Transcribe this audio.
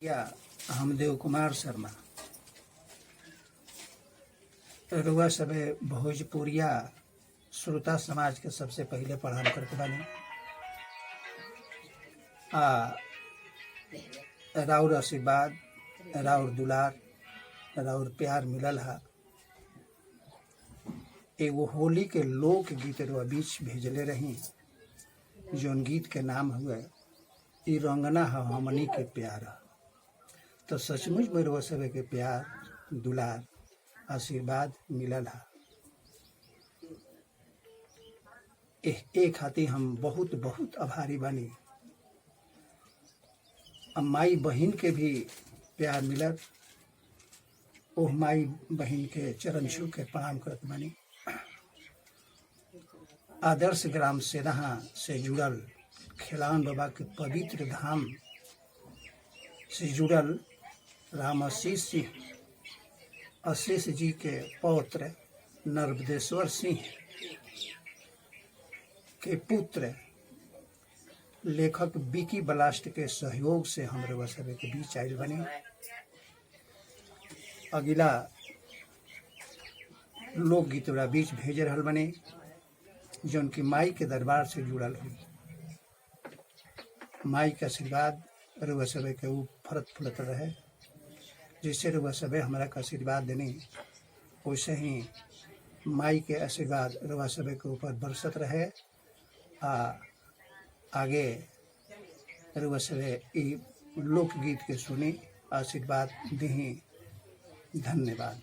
या हमदेव कुमार शर्मा रउआ सबे भोजपुरिया श्रोता समाज के सबसे पहले प्रणाम करते बानी। राउर आशीर्वाद, राउर दुलार, राउर प्यार मिलल हा। एगो होली के लोक गीत रउआ बीच भेजले रही, जौन गीत के नाम हुए ई रंगना हा हमनी के प्यार। तो सचमुच में रउआ सबे के प्यार, दुलार, आशीर्वाद मिलल हा। ए खातिर हम बहुत बहुत आभारी बानी। अब माई बहिन के भी प्यार मिलल, ओह माई बहिन के चरण छू के प्रणाम करत बानी। आदर्श ग्राम सेनहा से जुड़ल खिलावन बाबा के पवित्र धाम से जुड़ल रामाशीष सिंह अशेष जी के पौत्र नर्मदेश्वर सिंह के पुत्र लेखक विकी ब्लास्ट के सहयोग से हमरे वसबे के बीच आयल बने। अगिला लोकगीत बीच भेज रहल बने, जौन की माई के दरबार से जुड़ल हुई। माई के आशीर्वाद रउआ सबे के ऊ फरत फुलत रहे। जैसे रउआ सबे हमरा का आशीर्वाद देनी, वैसे ही माई के आशीर्वाद रउआ सबे के ऊपर बरसत रहे। आगे रउआ सबे ई लोकगीत के सुनी, आशीर्वाद दही। धन्यवाद।